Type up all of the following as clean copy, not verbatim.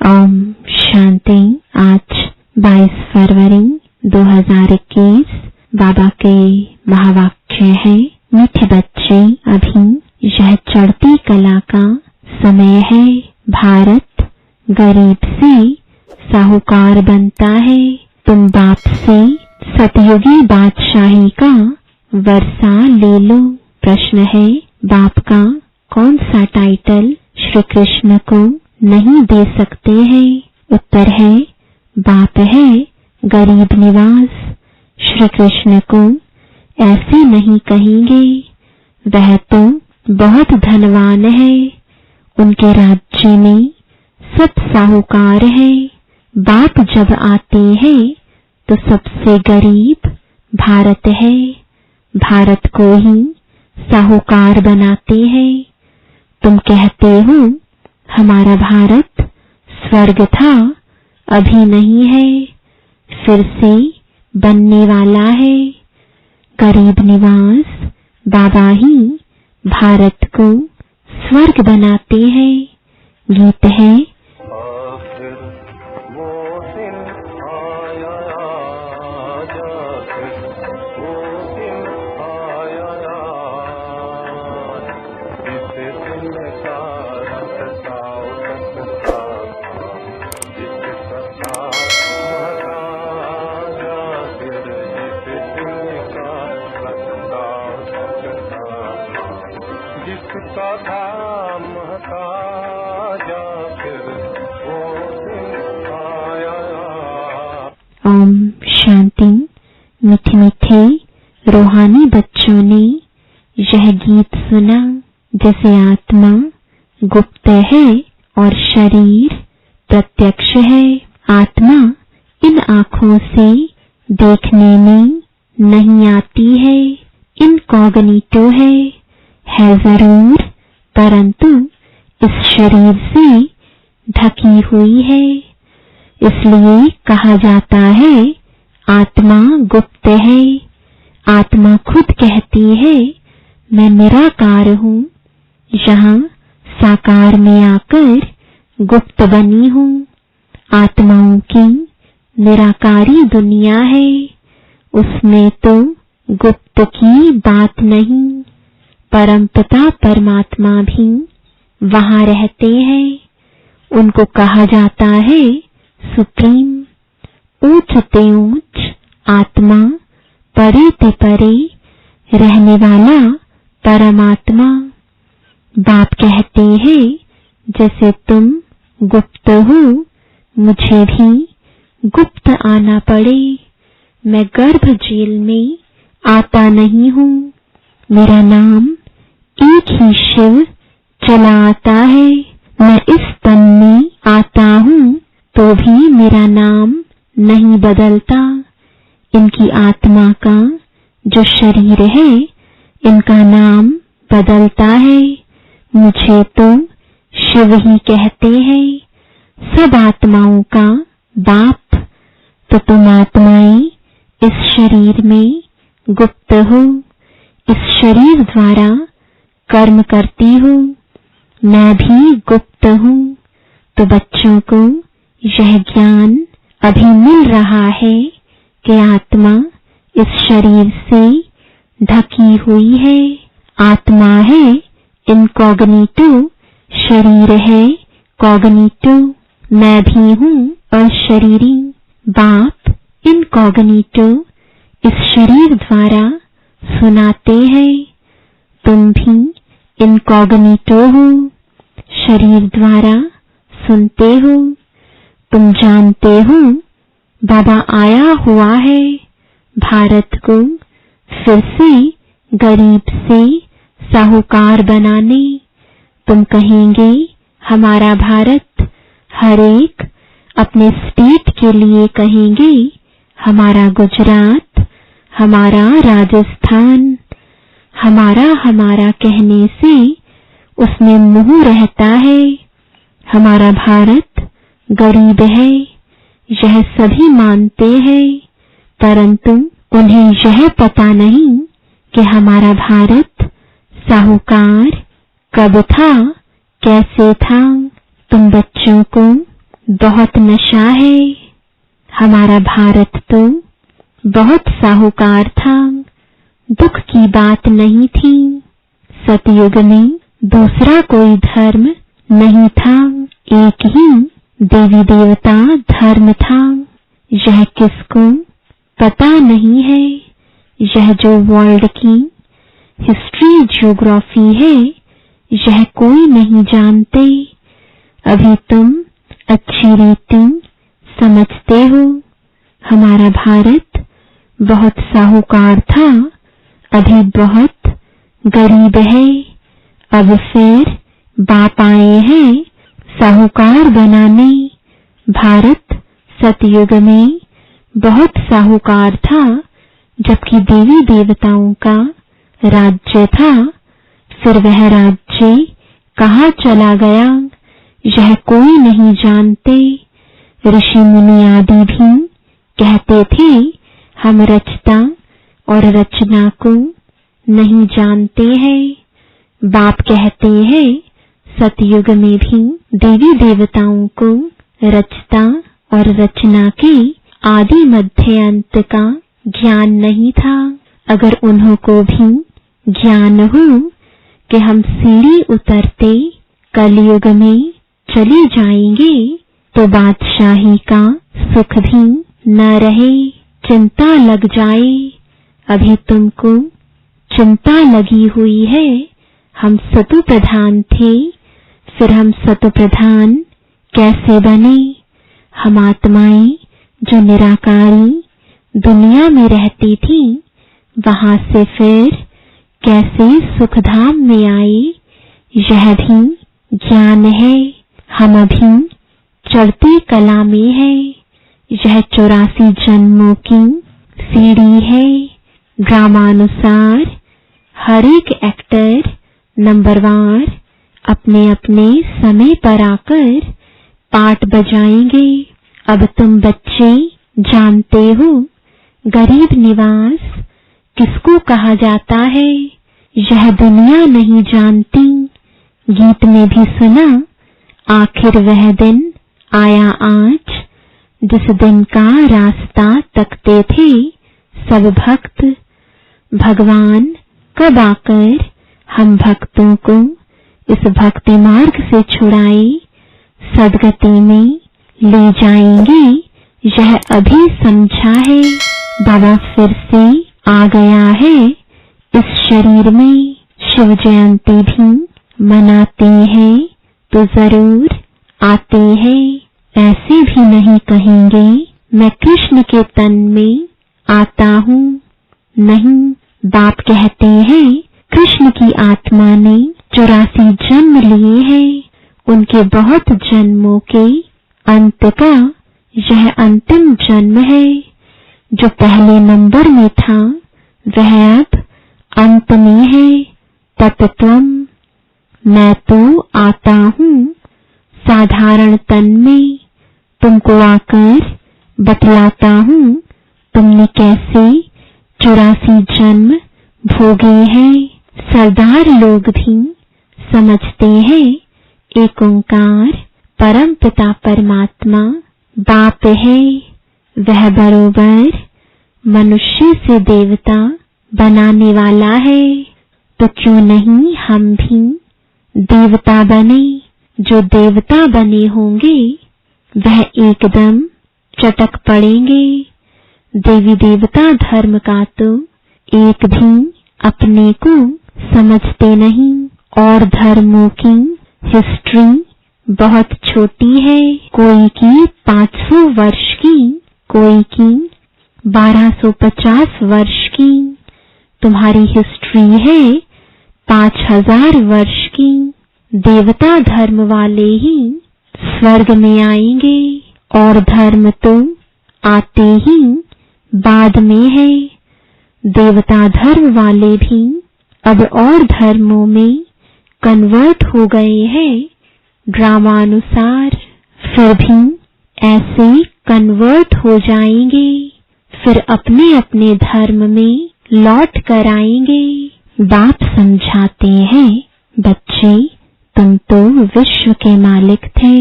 ओम शांति। आज 22 फरवरी 2021 बाबा के महावाक्य है, मीठे बच्चे, अभी यह चढ़ती कला का समय है। भारत गरीब से साहूकार बनता है। तुम बाप से सतयुगी बादशाही का वर्षा ले लो। प्रश्न है, बाप का कौन सा टाइटल श्री कृष्ण को नहीं दे सकते हैं? उत्तर है, बाप है गरीब निवास। श्री कृष्ण को ऐसे नहीं कहेंगे, वह तो बहुत धनवान है, उनके राज्य में सब साहूकार है। बाप जब आते हैं तो सबसे गरीब भारत है, भारत को ही साहूकार बनाते हैं। तुम कहते हो हमारा भारत स्वर्ग था, अभी नहीं है, फिर से बनने वाला है। गरीब निवास बाबा ही भारत को स्वर्ग बनाते हैं। गीत है, ओम शांति। मीठे मीठे रूहानी बच्चों ने यह गीत सुना। जैसे आत्मा गुप्त है और शरीर प्रत्यक्ष है। आत्मा इन आँखों से देखने में नहीं आती है, इनकॉग्निटो है जरूर, परंतु इस शरीर से ढकी हुई है। इसलिए कहा जाता है आत्मा गुप्त है। आत्मा खुद कहती है मैं निराकार हूँ, यहाँ साकार में आकर गुप्त बनी हूँ। आत्माओं की निराकारी दुनिया है, उसमें तो गुप्त की बात नहीं। परमपिता परमात्मा भी वहाँ रहते हैं, उनको कहा जाता है सुप्रीम। ऊंच ते ऊंच आत्मा, परे ते परे रहने वाला परमात्मा। बाप कहते हैं जैसे तुम गुप्त हो, मुझे भी गुप्त आना पड़े। मैं गर्भ जेल में आता नहीं हूँ, मेरा नाम एक ही शिव चला आता है। मैं इस तन में आता हूँ तो भी मेरा नाम नहीं बदलता। इनकी आत्मा का जो शरीर है, इनका नाम बदलता है। मुझे तो शिव ही कहते हैं, सब आत्माओं का बाप। तो तुम आत्माएं इस शरीर में गुप्त हो, इस शरीर द्वारा कर्म करती हो। मैं भी गुप्त हूँ। तो बच्चों को यह ज्ञान अभी मिल रहा है कि आत्मा इस शरीर से ढकी हुई है। आत्मा है इनकॉग्निटो, शरीर है कॉग्निटो। मैं भी हूँ अशरीरी। बाप इनकॉग्निटो इस शरीर द्वारा सुनाते हैं, तुम भी इनकॉग्निटो हो, शरीर द्वारा सुनते हो। तुम जानते हो बाबा आया हुआ है भारत को फिर से गरीब से साहूकार बनाने। तुम कहेंगे हमारा भारत, हर एक अपने स्टेट के लिए कहेंगे हमारा गुजरात, हमारा राजस्थान। हमारा कहने से उसमें मुंह रहता है। हमारा भारत गरीब है, यह सभी मानते हैं, परंतु उन्हें यह पता नहीं कि हमारा भारत साहूकार कब था, कैसे था। तुम बच्चों को बहुत नशा है। हमारा भारत तो बहुत साहूकार था, दुख की बात नहीं थी। सतयुग में दूसरा कोई धर्म नहीं था, एक ही देवी देवता धर्म था। यह किसको पता नहीं है। यह जो वर्ल्ड की हिस्ट्री ज्योग्राफी है, यह कोई नहीं जानते। अभी तुम अच्छी रीति समझते हो। हमारा भारत बहुत साहूकार था, अभी बहुत गरीब है। अब फिर बाप आए हैं साहूकार बनाने। भारत सतयुग में बहुत साहूकार था, जबकि देवी देवताओं का राज्य था। फिर वह राज्य कहाँ चला गया, यह कोई नहीं जानते। ऋषि मुनि आदि भी कहते थे हम रचता और रचना को नहीं जानते हैं। बाप कहते हैं सतयुग में भी देवी देवताओं को रचता और रचना के आदि मध्य अंत का ज्ञान नहीं था। अगर उन्हों को भी ज्ञान हो कि हम सीढ़ी उतरते कलयुग में चले जाएंगे, तो बादशाही का सुख भी न रहे, चिंता लग जाए। अभी तुमको चिंता लगी हुई है। हम सतु प्रधान थे, फिर हम सतु प्रधान कैसे बने? हम आत्माएं जो निराकारी दुनिया में रहती थी, वहां से फिर कैसे सुखधाम में आए, यह भी ज्ञान है। हम अभी चढ़ती कला में है। यह 84 जन्मों की सीढ़ी है। ड्रामानुसार हर एक एक्टर नंबरवार अपने अपने समय पर आकर पार्ट बजाएंगे। अब तुम बच्चे जानते हो गरीब निवास किसको कहा जाता है, यह दुनिया नहीं जानती। गीत में भी सुना, आखिर वह दिन आया आज, जिस दिन का रास्ता तकते थे सब भक्त। भगवान कब आकर हम भक्तों को इस भक्ति मार्ग से छुड़ाए सदगति में ले जाएंगे, यह अभी समझा है। बाबा फिर से आ गया है इस शरीर में। शिव जयंती भी मनाते हैं तो जरूर आते हैं। ऐसे भी नहीं कहेंगे मैं कृष्ण के तन में आता हूँ। नहीं, बाप कहते हैं कृष्ण की आत्मा ने 84 जन्म लिए हैं। उनके बहुत जन्मों के अंत का यह अंतिम जन्म है। जो पहले नंबर में था वह अब अंत में है। तत्त्वम, मैं तो आता हूँ साधारण तन में। तुमको आकर बतलाता हूँ तुमने कैसे 84 जन्म भोगे हैं। सरदार लोग भी समझते हैं एक ओंकार परम पिता परमात्मा बाप है। वह बरोबर मनुष्य से देवता बनाने वाला है। तो क्यों नहीं हम भी देवता बने? जो देवता बने होंगे वह एकदम चटक पड़ेंगे। देवी देवता धर्म का तो एक भी अपने को समझते नहीं। और धर्मों की हिस्ट्री बहुत छोटी है। कोई की 500 वर्ष की, कोई की 1250 वर्ष की। तुम्हारी हिस्ट्री है 5000 वर्ष की। देवता धर्म वाले ही स्वर्ग में आएंगे और धर्म तो आते ही बाद में है। देवता धर्म वाले भी अब और धर्मों में कन्वर्ट हो गए हैं ड्रामानुसार। फिर भी ऐसे कन्वर्ट हो जाएंगे, फिर अपने अपने धर्म में लौट कर आएंगे। बाप समझाते हैं बच्चे तुम तो विश्व के मालिक थे,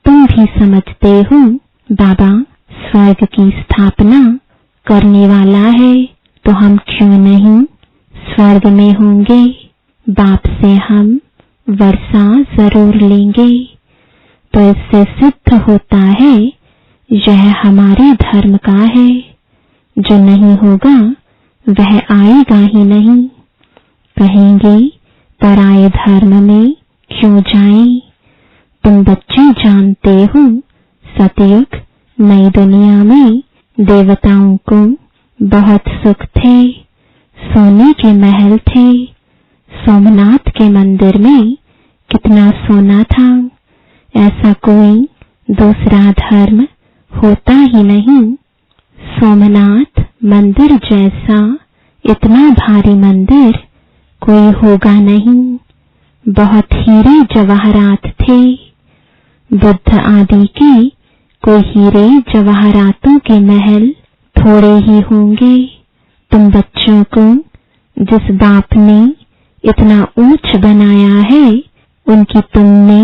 तुम भी समझते हो बाबा स्वर्ग की स्थापना करने वाला है, तो हम क्यों नहीं स्वर्ग में होंगे। बाप से हम वर्षा जरूर लेंगे। तो इससे सिद्ध होता है यह हमारे धर्म का है। जो नहीं होगा वह आएगा ही नहीं। कहेंगे पराये धर्म में क्यों जाएं। तुम बच्चे जानते हो सतयुग नई दुनिया में देवताओं को बहुत सुख थे। सोने के महल थे। सोमनाथ के मंदिर में कितना सोना था। ऐसा कोई दूसरा धर्म होता ही नहीं। सोमनाथ मंदिर जैसा इतना भारी मंदिर कोई होगा नहीं। बहुत हीरे जवाहरात थे। बुद्ध आदि के कोई हीरे जवाहरातों के महल थोड़े ही होंगे। तुम बच्चों को जिस बाप ने इतना ऊंच बनाया है उनकी तुमने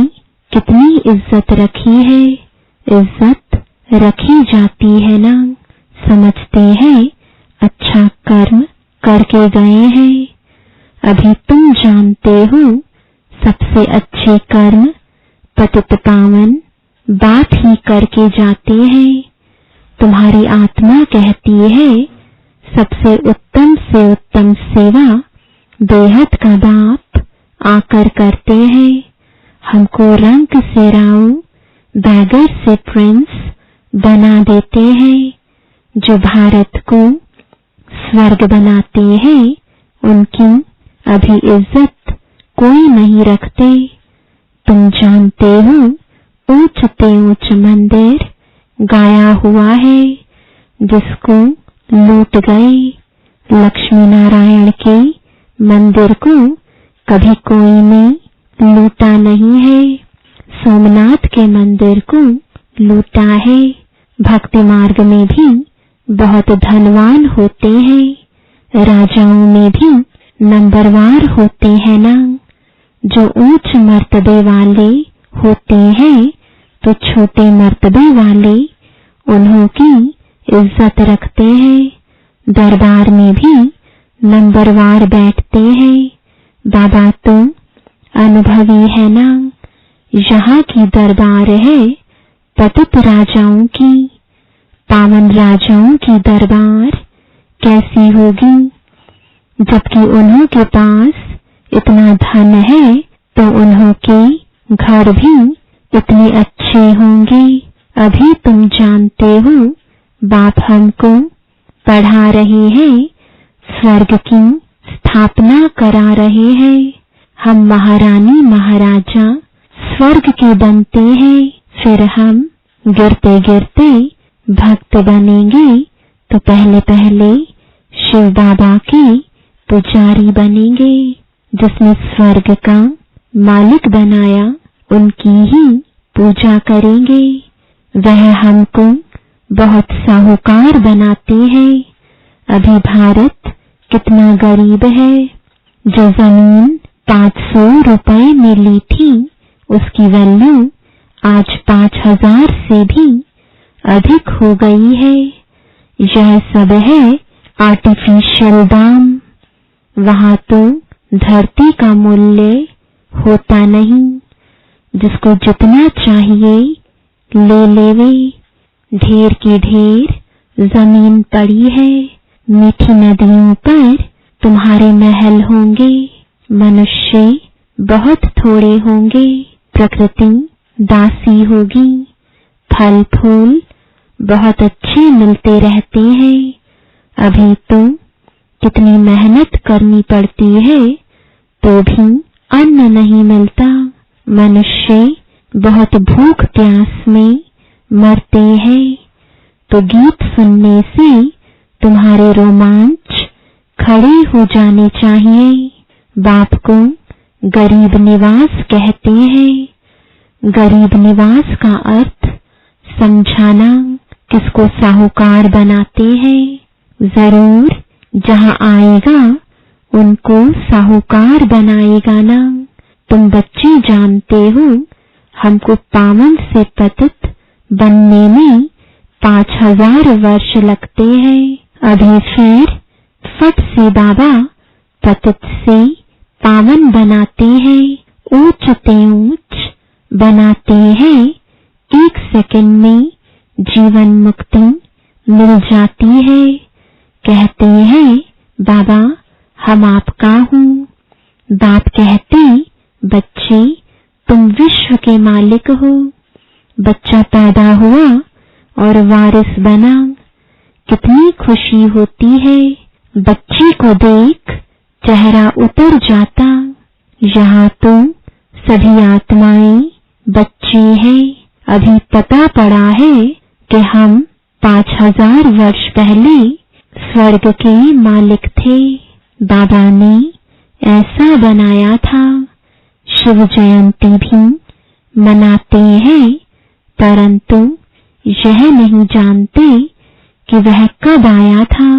कितनी इज्जत रखी है। इज्जत रखी जाती है ना। समझते हैं अच्छा कर्म करके गए हैं। अभी तुम जानते हो सबसे अच्छे कर्म पतित पावन बाप ही करके जाते हैं। तुम्हारी आत्मा कहती है सबसे उत्तम से उत्तम सेवा बेहद का बाप आकर करते हैं। हमको रंग से राव बैगर से प्रिंस बना देते हैं। जो भारत को स्वर्ग बनाते हैं उनकी अभी इज्जत कोई नहीं रखते। तुम जानते हो ऊंच से ऊंच मंदिर गाया हुआ है जिसको लूट गए। लक्ष्मी नारायण के मंदिर को कभी कोई ने लूटा नहीं है। सोमनाथ के मंदिर को लूटा है। भक्ति मार्ग में भी बहुत धनवान होते हैं। राजाओं में भी नंबरवार होते हैं ना। जो ऊंच मर्तबे वाले होते हैं तो छोटे मर्तबे वाले उन्हों की इज्जत रखते हैं। दरबार में भी नंबरवार बैठते हैं। बाबा तो अनुभवी है ना। यहाँ की दरबार है पतित राजाओं की। पावन राजाओं की दरबार कैसी होगी। जबकि उन्हों के पास इतना धन है तो उन्हों के घर भी इतने अच्छे होंगे। अभी तुम जानते हो बाप हमको पढ़ा रहे हैं, स्वर्ग की स्थापना करा रहे हैं। हम महारानी महाराजा स्वर्ग के बनते हैं। फिर हम गिरते गिरते भक्त बनेंगे तो पहले पहले शिव बाबा के पुजारी बनेंगे। जिसने स्वर्ग का मालिक बनाया उनकी ही पूजा करेंगे। वह हमको बहुत साहूकार बनाते हैं। अभी भारत कितना गरीब है। जो जमीन 500 रुपए में ली थी उसकी वैल्यू आज 5000 से भी अधिक हो गई है। यह सब है आर्टिफिशियल दाम। वहां तो धरती का मूल्य होता नहीं। जिसको जितना चाहिए ले लेवे। ढेर की ढेर जमीन पड़ी है। मीठी नदियों पर तुम्हारे महल होंगे। मनुष्य बहुत थोड़े होंगे। प्रकृति दासी होगी। फल फूल बहुत अच्छे मिलते रहते हैं। अभी तो कितनी मेहनत करनी पड़ती है तो भी अन्न नहीं मिलता। मनुष्य बहुत भूख प्यास में मरते हैं। तो गीत सुनने से तुम्हारे रोमांच खड़े हो जाने चाहिए। बाप को गरीब निवास कहते हैं। गरीब निवास का अर्थ समझाना। किसको साहूकार बनाते हैं। जरूर जहां आएगा उनको साहूकार बनाएगा ना। तुम बच्चे जानते हो हमको पावन से पतित बनने में 5000 वर्ष लगते हैं। अभी फिर फट से बाबा पतित से पावन बनाते हैं, ऊंच ते ऊंच बनाते हैं। 1 सेकंड में जीवन मुक्ति मिल जाती है। कहते हैं बाबा हम आपका हूँ। बाप कहते बच्चे तुम विश्व के मालिक हो। बच्चा पैदा हुआ और वारिस बना, कितनी खुशी होती है। बच्चे को देख चेहरा उतर जाता। यहाँ तो सभी आत्माएं बच्चे हैं। अभी पता पड़ा है कि हम 5000 वर्ष पहले स्वर्ग के मालिक थे। बाबा ने ऐसा बनाया था। शिव जयंती भी मनाते हैं, परंतु यह नहीं जानते कि वह कब आया था।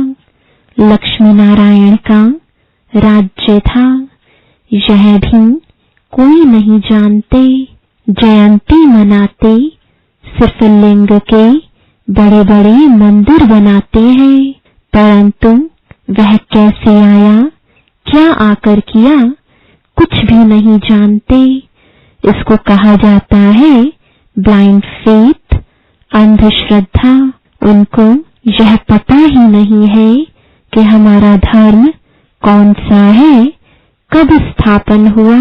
लक्ष्मी नारायण का राज्य था, यह भी कोई नहीं जानते। जयंती मनाते सिर्फ लिंग के बड़े बड़े मंदिर बनाते हैं, परंतु वह कैसे आया, क्या आकर किया, कुछ भी नहीं जानते। इसको कहा जाता है ब्लाइंड फेथ, अंधश्रद्धा। उनको यह पता ही नहीं है कि हमारा धर्म कौन सा है, कब स्थापन हुआ।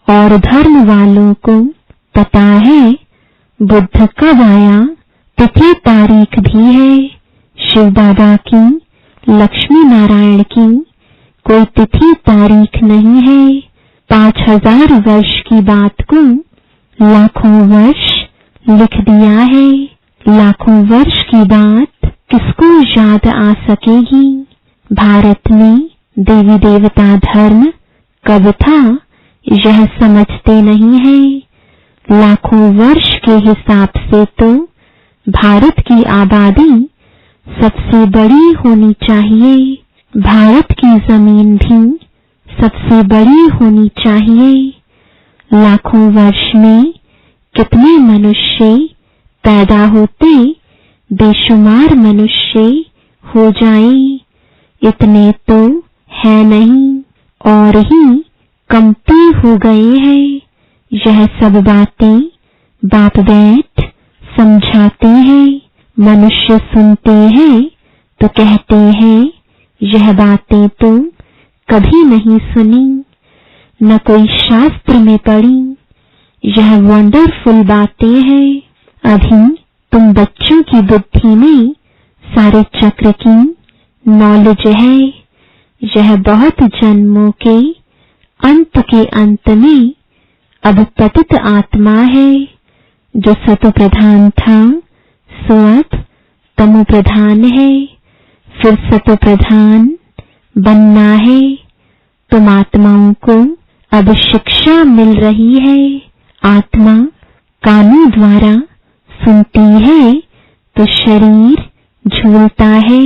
और धर्म वालों को पता है बुद्ध कब आया, तिथि तारीख भी है। शिव बाबा की, लक्ष्मी नारायण की कोई तिथि तारीख नहीं है। 5000 वर्ष की बात को लाखों वर्ष लिख दिया है। लाखों वर्ष की बात किसको याद आ सकेगी। भारत में देवी देवता धर्म कब था यह समझते नहीं है। लाखों वर्ष के हिसाब से तो भारत की आबादी सबसे बड़ी होनी चाहिए। भारत की जमीन भी सबसे बड़ी होनी चाहिए। लाखों वर्ष में कितने मनुष्य पैदा होते, बेशुमार मनुष्य हो जाएं। इतने तो है नहीं और ही कमती हो गए हैं। यह सब बातें बाप बैठ समझाते हैं। मनुष्य सुनते हैं तो कहते हैं यह बातें तो कभी नहीं सुनी, न कोई शास्त्र में पढ़ी। यह वंडरफुल बातें हैं। अभी तुम बच्चों की बुद्धि में सारे चक्र की नॉलेज है। यह बहुत जन्मों के अंत में अब पतित आत्मा है। जो सतो प्रधान था सो अब तमो प्रधान है। फिर सतो प्रधान बनना है। तुम आत्माओं को अब शिक्षा मिल रही है। आत्मा कानों द्वारा सुनती है तो शरीर झूलता है,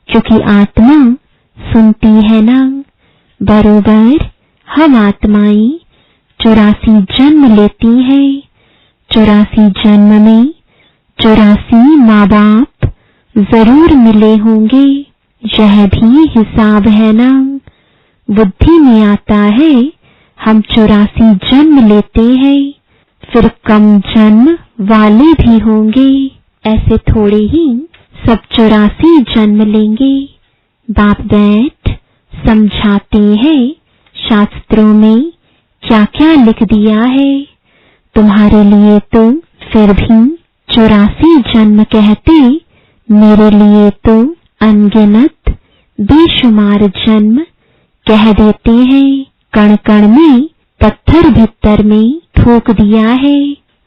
क्योंकि आत्मा सुनती है ना। बरोबर हम आत्माएं 84 जन्म लेती हैं। 84 जन्म में 84 माँ बाप जरूर मिले होंगे। यह भी हिसाब है ना। बुद्धि में आता है हम 84 जन्म लेते हैं, फिर कम जन्म वाले भी होंगे। ऐसे थोड़े ही सब 84 जन्म लेंगे। बाप बैठ समझाते हैं शास्त्रों में क्या क्या लिख दिया है। तुम्हारे लिए तो फिर भी 84 जन्म कहते, मेरे लिए तो अनगिनत बेशुमार जन्म कह देते हैं। कण कण में पत्थर भीतर में ठोक दिया है।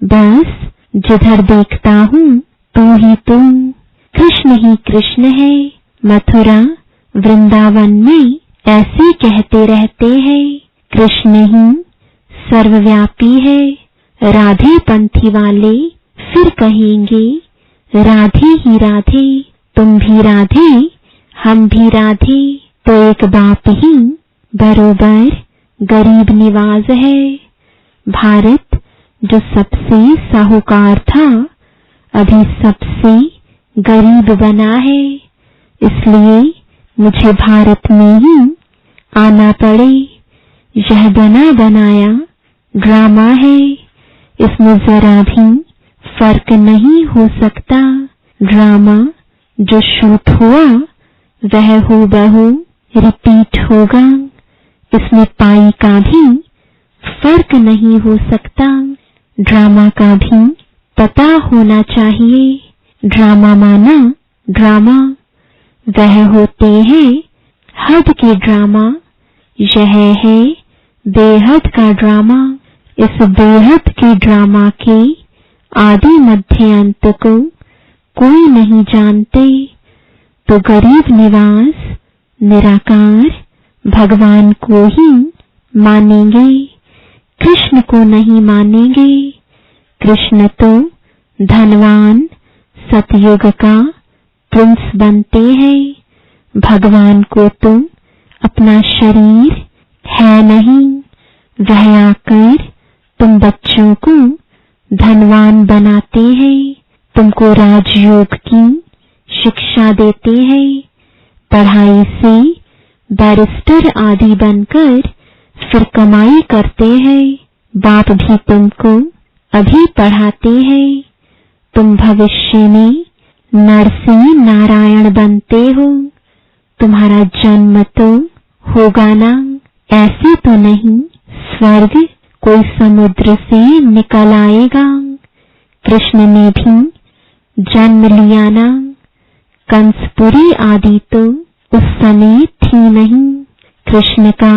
बस जिधर देखता हूँ तू ही तू, कृष्ण ही कृष्ण है। मथुरा वृंदावन में ऐसे कहते रहते हैं कृष्ण ही सर्वव्यापी है। राधे पंथी वाले फिर कहेंगे राधे ही राधे, तुम भी राधे हम भी राधे। तो एक बाप ही बरोबर गरीब निवाज है। भारत जो सबसे साहूकार था अभी सबसे गरीब बना है। इसलिए मुझे भारत में ही आना पड़े। यह बना बनाया ड्रामा है, इसमें जरा भी फर्क नहीं हो सकता। ड्रामा जो शूट हुआ वह हूबहू रिपीट होगा। इसमें पाई का भी फर्क नहीं हो सकता। ड्रामा का भी पता होना चाहिए। ड्रामा माना ड्रामा, वह होते हैं हद के ड्रामा। यह है बेहद का ड्रामा। इस बेहद के ड्रामा के आदि मध्य अंत को कोई नहीं जानते। तो गरीब निवास निराकार भगवान को ही मानेंगे, कृष्ण को नहीं मानेंगे। कृष्ण तो धनवान सतयुग का प्रिंस बनते हैं। भगवान को तो अपना शरीर है नहीं। वह आकर तुम बच्चों को धनवान बनाते हैं, तुमको राजयोग की शिक्षा देते हैं। पढ़ाई से बैरिस्टर आदि बनकर फिर कमाई करते हैं। बाप भी तुमको अभी पढ़ाते हैं। तुम भविष्य में नरसिंह नारायण बनते हो। तुम्हारा जन्म तो होगा ना, ऐसे तो नहीं स्वर्ग कोई समुद्र से निकल आएगा। कृष्ण ने भी जन्म लिया ना। कंसपुरी आदि तो उस समय थी नहीं। कृष्ण का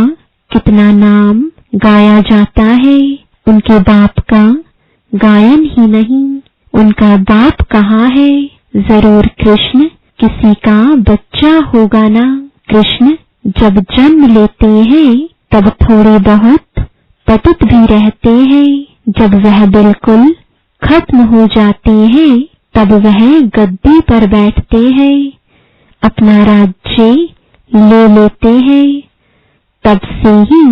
कितना नाम गाया जाता है, उनके बाप का गायन ही नहीं। उनका बाप कहाँ है? जरूर कृष्ण किसी का बच्चा होगा ना। कृष्ण जब जन्म लेते हैं तब थोड़े बहुत पतित भी रहते हैं। जब वह बिल्कुल खत्म हो जाते हैं तब वह गद्दी पर बैठते हैं, अपना राज्य ले लेते हैं। तब से ही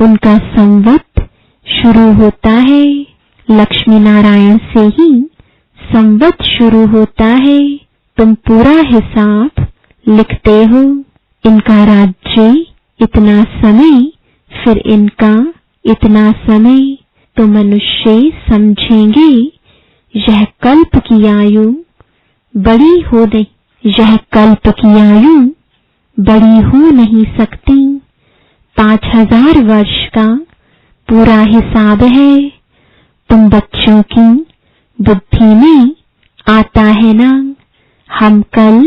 उनका संवत शुरू होता है। लक्ष्मी नारायण से ही संवत शुरू होता है। तुम पूरा हिसाब लिखते हो। इनका राज्य इतना समय, फिर इनका इतना समय। तो मनुष्य समझेंगे यह कल्प की आयु बड़ी हो नहीं, यह कल्प की आयु बड़ी हो नहीं सकती। 5000 वर्ष का पूरा हिसाब है। तुम बच्चों की बुद्धि में आता है ना, हम कल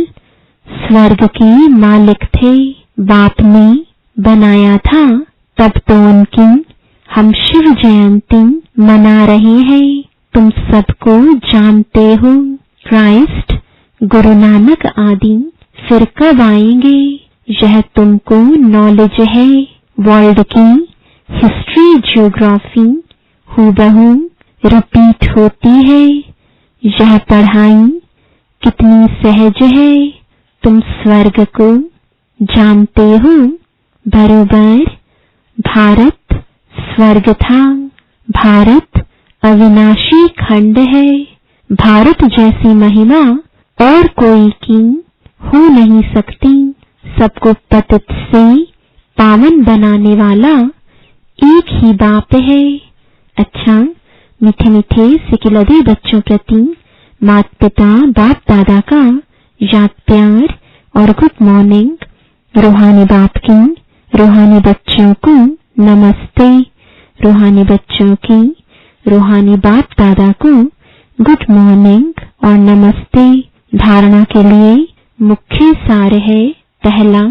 स्वर्ग के मालिक थे। बाप ने बनाया था, तब तो उनकी हम शिव जयंती मना रहे हैं। तुम सबको जानते हो। क्राइस्ट, गुरु नानक आदि फिर कब आएंगे? यह तुमको नॉलेज है। वर्ल्ड की हिस्ट्री ज्योग्राफी हूबहू रिपीट होती है। यह पढ़ाई कितनी सहज है। तुम स्वर्ग को जानते हो। बरोबर भारत स्वर्ग था। भारत अविनाशी खंड है। भारत जैसी महिमा और कोई की हो नहीं सकती। सबको पतित से पावन बनाने वाला एक ही बाप है। अच्छा, मीठे मीठे सिकिलदे बच्चों प्रति माता पिता बाप दादा का याद प्यार और गुड मॉर्निंग। रूहानी बाप की रूहानी बच्चों को नमस्ते। रूहानी बच्चों की रूहानी बाप दादा को गुड मॉर्निंग और नमस्ते। धारणा के लिए मुख्य सार है। पहला,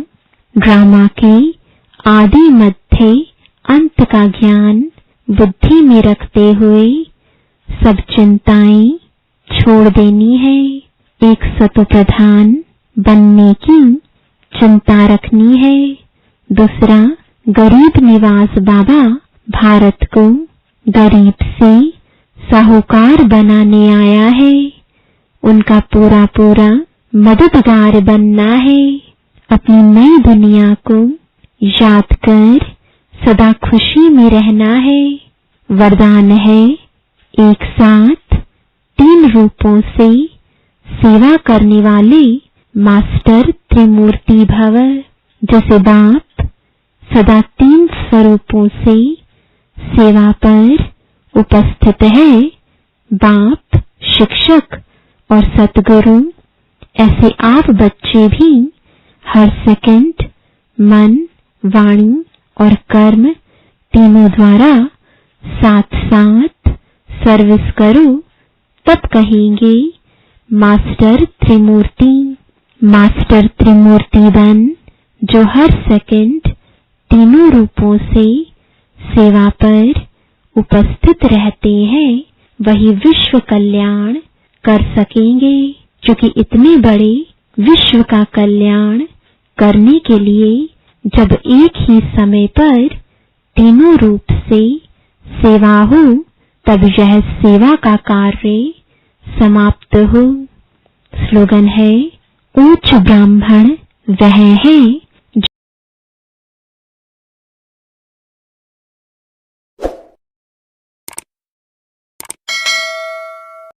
ड्रामा के आदि मध्य अंत का ज्ञान बुद्धि में रखते हुए सब चिंताएं छोड़ देनी है। एक सतो प्रधान बनने की चिंता रखनी है। दूसरा, गरीब निवास बाबा भारत को गरीब से साहूकार बनाने आया है। उनका पूरा पूरा मददगार बनना है। अपनी नई दुनिया को याद कर सदा खुशी में रहना है। वरदान है एक साथ 3 रूपों से सेवा करने वाले मास्टर त्रिमूर्ति भव। जैसे बाप सदा 3 स्वरूपों से सेवा पर उपस्थित है, बाप, शिक्षक और सतगुरु, ऐसे आप बच्चे भी हर सेकंड मन, वाणी और कर्म तीनों द्वारा साथ साथ सर्विस करो, तब कहेंगे मास्टर त्रिमूर्ति। मास्टर त्रिमूर्ति बन जो हर सेकंड तीनों रूपों से सेवा पर उपस्थित रहते हैं, वही विश्व कल्याण कर सकेंगे। क्योंकि इतने बड़े विश्व का कल्याण करने के लिए जब एक ही समय पर तीनों रूप से सेवा हो, तब यह सेवा का कार्य समाप्त हो। स्लोगन है, ऊंच ब्राह्मण वह है